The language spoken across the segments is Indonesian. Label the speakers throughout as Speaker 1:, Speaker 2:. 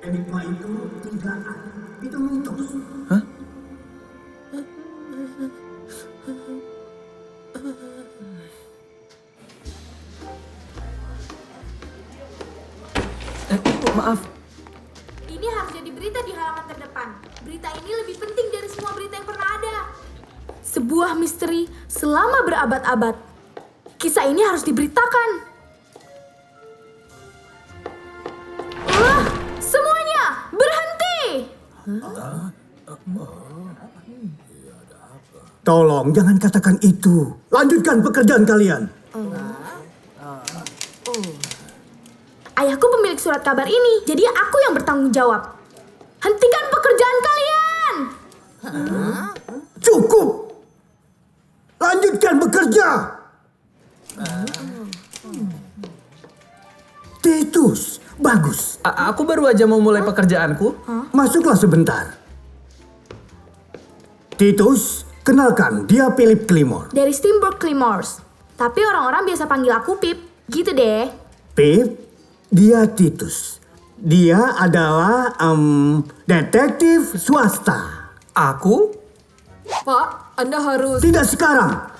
Speaker 1: Enigma itu tidak ada. Itu mitos.
Speaker 2: Hah? Maaf.
Speaker 3: Ini harus jadi berita di halaman terdepan. Berita ini lebih penting dari semua berita yang pernah ada. Sebuah misteri selama berabad-abad. Kisah ini harus diberitakan. Semuanya berhenti!
Speaker 1: Tolong jangan katakan itu. Lanjutkan pekerjaan kalian.
Speaker 3: Ayahku pemilik surat kabar ini, jadi aku yang bertanggung jawab. Hentikan pekerjaan kalian!
Speaker 1: Cukup. Lanjutkan bekerja. Titus, bagus.
Speaker 2: Aku baru aja mau mulai pekerjaanku.
Speaker 1: Masuklah sebentar. Titus, kenalkan, dia Philip Climore.
Speaker 3: Dari Steamboat Claymores. Tapi orang-orang biasa panggil aku Pip. Gitu deh.
Speaker 1: Pip, dia Titus. Dia adalah detektif swasta.
Speaker 2: Aku?
Speaker 4: Pak, Anda harus...
Speaker 1: Tidak sekarang.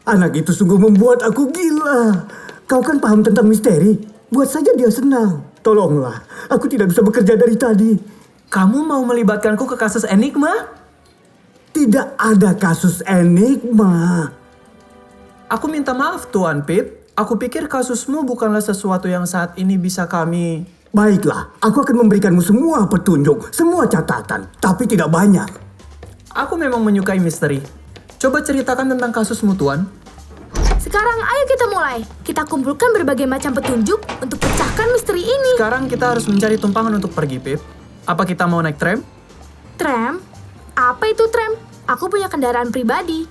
Speaker 1: Anak itu sungguh membuat aku gila. Kau kan paham tentang misteri. Buat saja dia senang. Tolonglah, aku tidak bisa bekerja dari tadi.
Speaker 2: Kamu mau melibatkanku ke kasus Enigma?
Speaker 1: Tidak ada kasus enigma.
Speaker 2: Aku minta maaf, Tuan Pip. Aku pikir kasusmu bukanlah sesuatu yang saat ini bisa kami...
Speaker 1: Baiklah, aku akan memberikanmu semua petunjuk, semua catatan, tapi tidak banyak.
Speaker 2: Aku memang menyukai misteri. Coba ceritakan tentang kasusmu, Tuan.
Speaker 3: Sekarang ayo kita mulai. Kita kumpulkan berbagai macam petunjuk untuk pecahkan misteri ini.
Speaker 2: Sekarang kita harus mencari tumpangan untuk pergi, Pip. Apa kita mau naik tram?
Speaker 3: Tram? Apa itu tram? Aku punya kendaraan pribadi.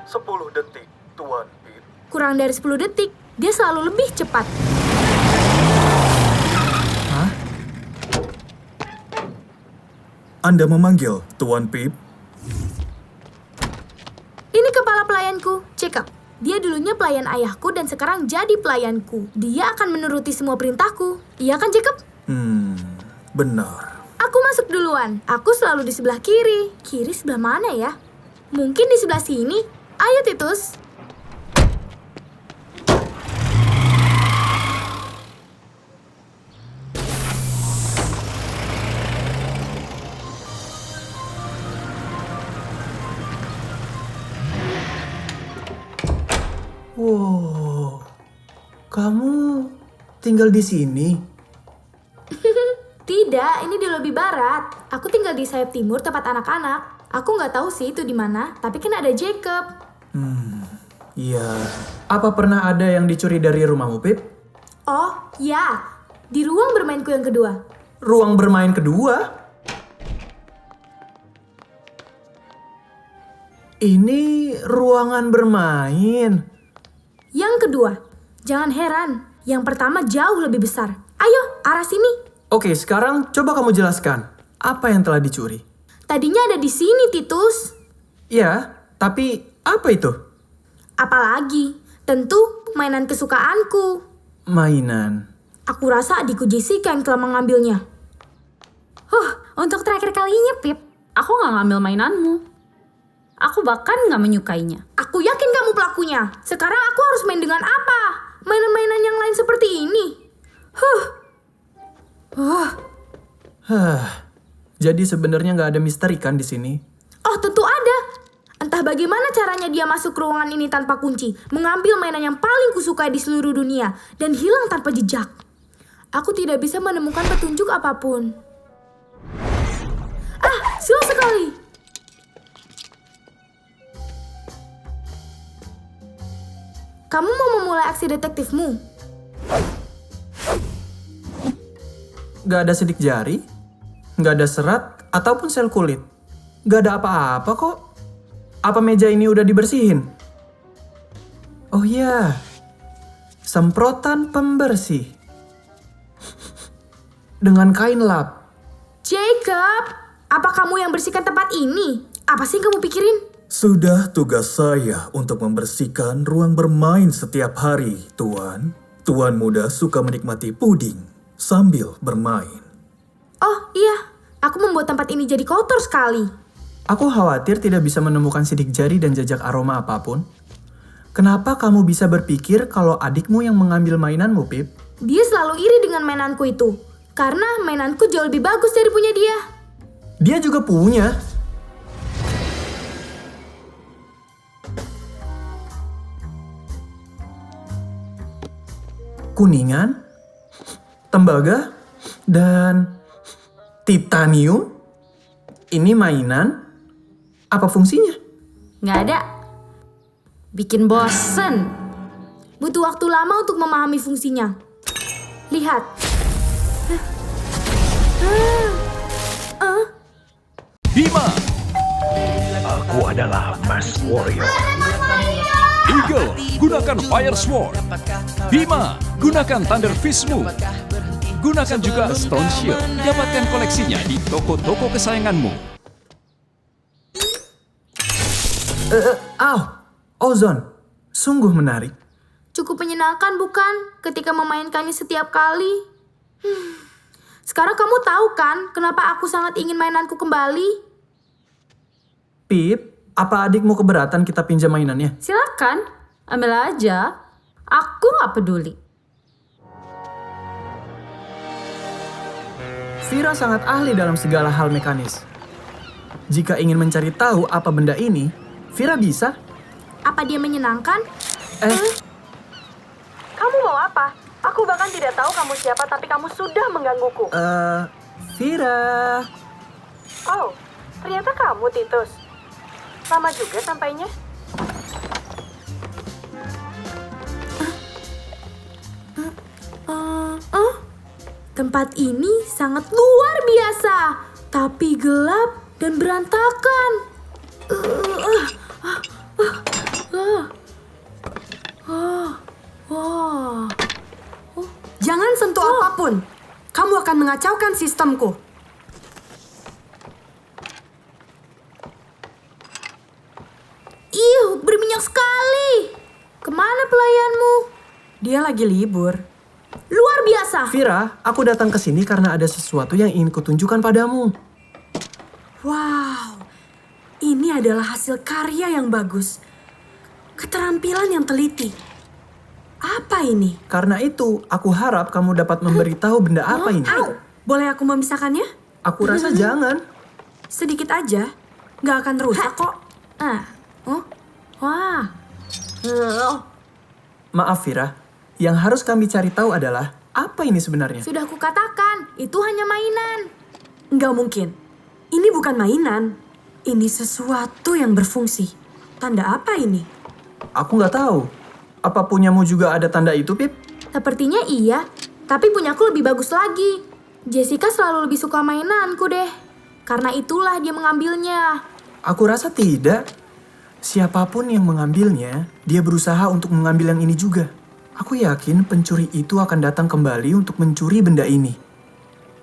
Speaker 1: 10 detik, Tuan Pip.
Speaker 3: Kurang dari 10 detik, dia selalu lebih cepat.
Speaker 5: Anda memanggil, Tuan Pip?
Speaker 3: Ini kepala pelayanku, Jacob. Dia dulunya pelayan ayahku dan sekarang jadi pelayanku. Dia akan menuruti semua perintahku. Iya kan, Jacob?
Speaker 5: Benar.
Speaker 3: Aku masuk duluan. Aku selalu di sebelah kiri. Kiri sebelah mana ya? Mungkin di sebelah sini. Ayo, Titus.
Speaker 2: Wow, kamu tinggal di sini?
Speaker 3: Tidak, ini di lobi barat. Aku tinggal di sayap timur tempat anak-anak. Aku nggak tahu sih itu di mana, tapi kan ada Jacob.
Speaker 2: Iya. Apa pernah ada yang dicuri dari rumahmu, Pip?
Speaker 3: Oh, ya. Di ruang bermainku yang kedua.
Speaker 2: Ruang bermain kedua? Ini ruangan bermain.
Speaker 3: Yang kedua. Jangan heran. Yang pertama jauh lebih besar. Ayo, arah sini.
Speaker 2: Oke, sekarang coba kamu jelaskan. Apa yang telah dicuri?
Speaker 3: Tadinya ada di sini, Titus.
Speaker 2: Ya, tapi apa itu?
Speaker 3: Apalagi? Tentu mainan kesukaanku.
Speaker 2: Mainan.
Speaker 3: Aku rasa adikku Jessica yang telah mengambilnya.
Speaker 4: Untuk terakhir kalinya, Pip, aku nggak ngambil mainanmu. Aku bahkan nggak menyukainya.
Speaker 3: Aku yakin kamu pelakunya. Sekarang aku harus main dengan apa? Mainan-mainan yang lain seperti ini.
Speaker 2: Jadi sebenarnya nggak ada misteri kan di sini?
Speaker 3: Oh, tentu ada. Entah bagaimana caranya dia masuk ke ruangan ini tanpa kunci, mengambil mainan yang paling kusukai di seluruh dunia, dan hilang tanpa jejak. Aku tidak bisa menemukan petunjuk apapun. Silau sekali. Kamu mau memulai aksi detektifmu?
Speaker 2: Nggak ada sidik jari, nggak ada serat, ataupun sel kulit. Nggak ada apa-apa kok. Apa meja ini udah dibersihin? Oh iya, semprotan pembersih. Dengan kain lap.
Speaker 3: Jacob, apa kamu yang bersihkan tempat ini? Apa sih yang kamu pikirin?
Speaker 5: Sudah tugas saya untuk membersihkan ruang bermain setiap hari, Tuan. Tuan muda suka menikmati puding. sambil bermain.
Speaker 3: Oh iya, aku membuat tempat ini jadi kotor sekali.
Speaker 2: Aku khawatir tidak bisa menemukan sidik jari dan jejak aroma apapun. Kenapa kamu bisa berpikir kalau adikmu yang mengambil mainanmu, Pip?
Speaker 3: Dia selalu iri dengan mainanku itu. Karena mainanku jauh lebih bagus dari punya dia.
Speaker 2: Dia juga punya. Kuningan, tembaga, dan titanium. Ini mainan. Apa fungsinya?
Speaker 4: Nggak ada. Bikin bosen.
Speaker 3: Butuh waktu lama untuk memahami fungsinya. Lihat.
Speaker 6: Bima. Aku adalah Mask Warrior. Eagle, gunakan Fire Sword. Bima, gunakan Thunder Fistmu. Gunakan juga Stone Shield. Dapatkan koleksinya di toko-toko kesayanganmu.
Speaker 2: Ozone. Sungguh menarik.
Speaker 3: Cukup menyenangkan bukan ketika memainkannya setiap kali? Sekarang kamu tahu kan kenapa aku sangat ingin mainanku kembali?
Speaker 2: Pip, apa adikmu keberatan kita pinjam mainannya?
Speaker 4: Silakan, ambil aja. Aku nggak peduli.
Speaker 2: Vira sangat ahli dalam segala hal mekanis. Jika ingin mencari tahu apa benda ini, Vira bisa.
Speaker 3: Apa dia menyenangkan?
Speaker 7: Kamu mau apa? Aku bahkan tidak tahu kamu siapa, tapi kamu sudah menggangguku.
Speaker 2: Vira.
Speaker 7: Oh, ternyata kamu, Titus. Lama juga sampainya.
Speaker 3: Tempat ini sangat luar biasa, tapi gelap dan berantakan.
Speaker 7: Jangan sentuh apapun. Kamu akan mengacaukan sistemku.
Speaker 3: Berminyak sekali. Kemana pelayanmu?
Speaker 7: Dia lagi libur.
Speaker 3: Luar biasa.
Speaker 2: Vira, aku datang ke sini karena ada sesuatu yang ingin kutunjukkan padamu.
Speaker 7: Wow, ini adalah hasil karya yang bagus. Keterampilan yang teliti. Apa ini?
Speaker 2: Karena itu, aku harap kamu dapat memberitahu benda apa ini.
Speaker 7: Boleh aku memisahkannya?
Speaker 2: Aku rasa jangan.
Speaker 7: Sedikit aja. Nggak akan rusak kok.
Speaker 3: Wah.
Speaker 2: Maaf Vira, yang harus kami cari tahu adalah apa ini sebenarnya?
Speaker 3: Sudah kukatakan, itu hanya mainan.
Speaker 7: Nggak mungkin. Ini bukan mainan. Ini sesuatu yang berfungsi. Tanda apa ini?
Speaker 2: Aku nggak tahu. Apa punyamu juga ada tanda itu, Pip?
Speaker 3: Sepertinya iya, tapi punyaku lebih bagus lagi. Jessica selalu lebih suka mainanku deh. Karena itulah dia mengambilnya.
Speaker 2: Aku rasa tidak. Siapapun yang mengambilnya, dia berusaha untuk mengambil yang ini juga. Aku yakin pencuri itu akan datang kembali untuk mencuri benda ini.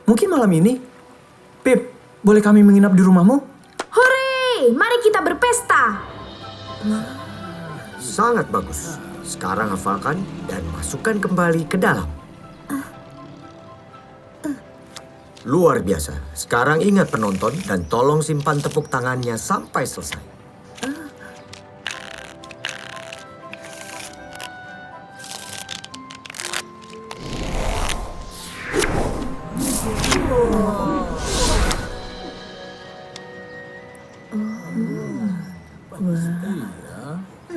Speaker 2: Mungkin malam ini. Pip, boleh kami menginap di rumahmu?
Speaker 3: Hore! Mari kita berpesta.
Speaker 8: Sangat bagus. Sekarang hafalkan dan masukkan kembali ke dalam. Luar biasa. Sekarang ingat penonton dan tolong simpan tepuk tangannya sampai selesai.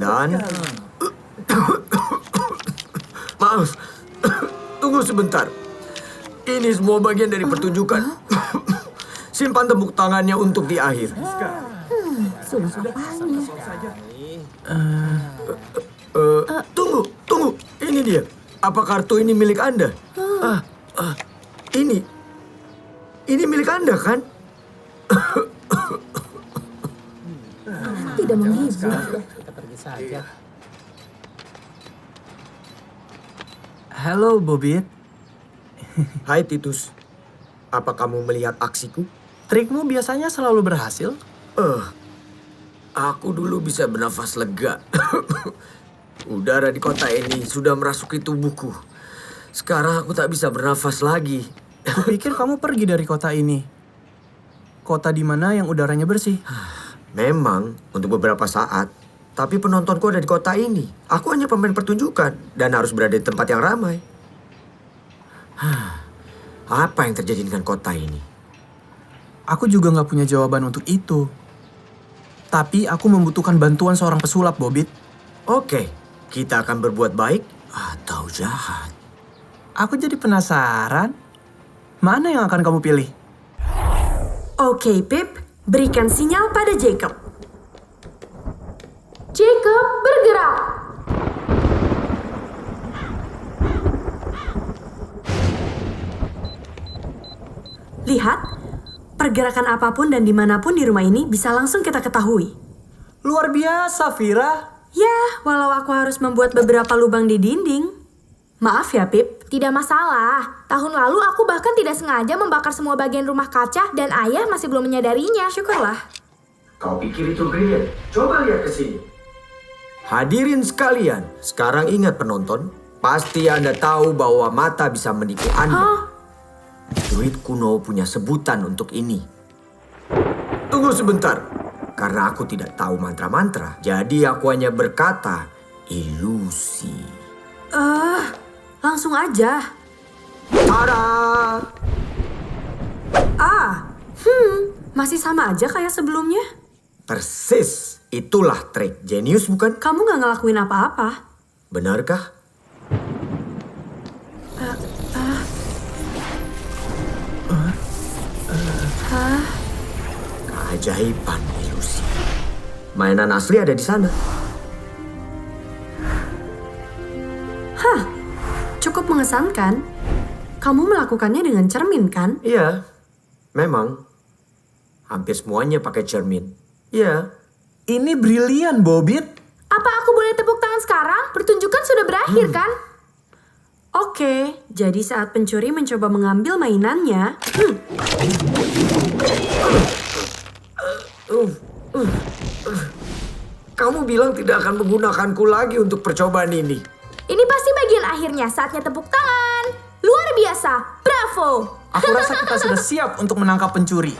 Speaker 8: Dan maaf, tunggu sebentar. Ini semua bagian dari pertunjukan. Simpan tepuk tangannya untuk di akhir. Tunggu. Ini dia. Apa kartu ini milik Anda? Ini milik Anda kan?
Speaker 3: Tidak menghibur.
Speaker 2: Halo, Bobit.
Speaker 8: Hai Titus, apa kamu melihat aksiku?
Speaker 2: Trikmu biasanya selalu berhasil.
Speaker 8: Aku dulu bisa bernafas lega. Udara di kota ini sudah merasuki tubuhku. Sekarang aku tak bisa bernafas lagi.
Speaker 2: Kupikir kamu pergi dari kota ini. Kota di mana yang udaranya bersih.
Speaker 8: Memang untuk beberapa saat. Tapi penontonku ada di kota ini. Aku hanya pemain pertunjukan dan harus berada di tempat yang ramai. Apa yang terjadi dengan kota ini?
Speaker 2: Aku juga nggak punya jawaban untuk itu. Tapi aku membutuhkan bantuan seorang pesulap, Bobit.
Speaker 8: Oke, kita akan berbuat baik atau jahat.
Speaker 2: Aku jadi penasaran. Mana yang akan kamu pilih?
Speaker 7: Oke, Pip. Berikan sinyal pada Jacob.
Speaker 3: Jacob, bergerak.
Speaker 7: Lihat, pergerakan apapun dan dimanapun di rumah ini bisa langsung kita ketahui.
Speaker 2: Luar biasa, Vira.
Speaker 7: Ya, walau aku harus membuat beberapa lubang di dinding. Maaf ya, Pip.
Speaker 3: Tidak masalah. Tahun lalu aku bahkan tidak sengaja membakar semua bagian rumah kaca dan ayah masih belum menyadarinya.
Speaker 7: Syukurlah.
Speaker 8: Kau pikir itu brilian? Coba lihat ke sini. Hadirin sekalian, sekarang ingat penonton, pasti Anda tahu bahwa mata bisa menipu Anda. Druid kuno punya sebutan untuk ini. Tunggu sebentar. Karena aku tidak tahu mantra-mantra, jadi aku hanya berkata ilusi.
Speaker 7: Langsung aja.
Speaker 8: Tada!
Speaker 7: Masih sama aja kayak sebelumnya.
Speaker 8: Persis, itulah trik jenius bukan?
Speaker 7: Kamu gak ngelakuin apa-apa.
Speaker 8: Benarkah? Keajaiban ilusi. Mainan asli ada di sana.
Speaker 7: Cukup mengesankan. Kamu melakukannya dengan cermin, kan?
Speaker 8: Iya, memang. Hampir semuanya pakai cermin. Iya.
Speaker 2: Ini brilian, Bobit.
Speaker 3: Apa aku boleh tepuk tangan sekarang? Pertunjukan sudah berakhir, kan?
Speaker 7: Oke, jadi saat pencuri mencoba mengambil mainannya...
Speaker 8: Kamu bilang tidak akan menggunakanku lagi untuk percobaan ini.
Speaker 3: Ini pasti bagian akhirnya. Saatnya tepuk tangan. Luar biasa. Bravo.
Speaker 2: Aku rasa kita sudah siap untuk menangkap pencuri.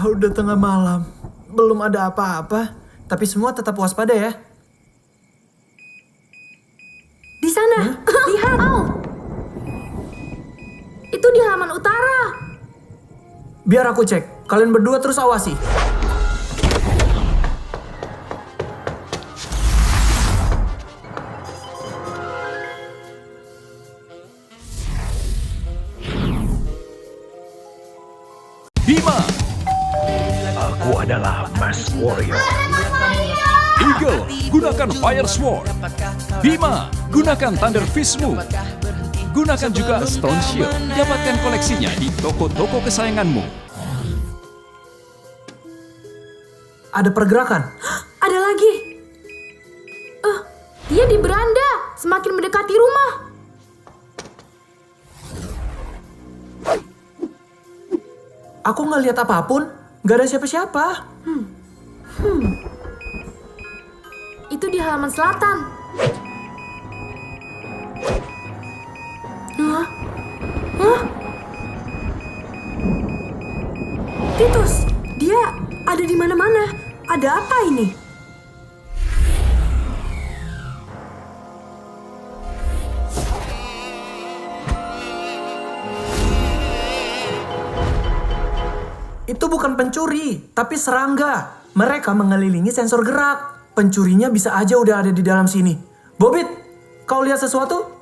Speaker 2: Udah tengah malam. Belum ada apa-apa. Tapi semua tetap waspada ya.
Speaker 7: Di sana, lihat.
Speaker 3: Itu di halaman utara.
Speaker 2: Biar aku cek. Kalian berdua terus awasi.
Speaker 6: Bima. Aku adalah Mask Warrior. Eagle, gunakan Fire Sword. Bima, gunakan Thunder Fist Move. Gunakan juga Stone Shield. Dapatkan koleksinya di toko-toko kesayanganmu.
Speaker 2: Ada pergerakan.
Speaker 7: Ada lagi.
Speaker 3: Dia di beranda. Semakin mendekati rumah.
Speaker 2: Aku nggak lihat apapun. Nggak ada siapa-siapa.
Speaker 3: Itu di halaman selatan.
Speaker 7: Titus, dia ada di mana-mana. Ada apa ini?
Speaker 2: Itu bukan pencuri, tapi serangga. Mereka mengelilingi sensor gerak. Pencurinya bisa aja udah ada di dalam sini. Bobit, kau lihat sesuatu?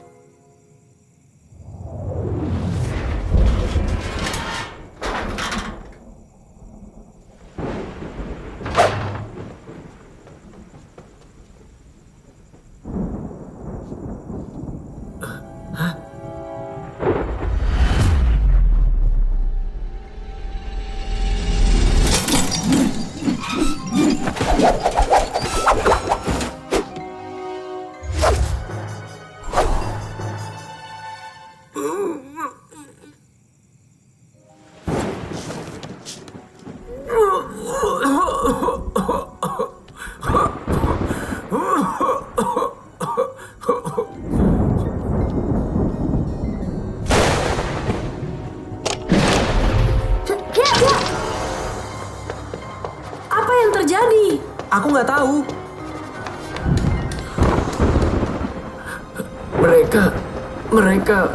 Speaker 2: Aku nggak tahu.
Speaker 8: Mereka...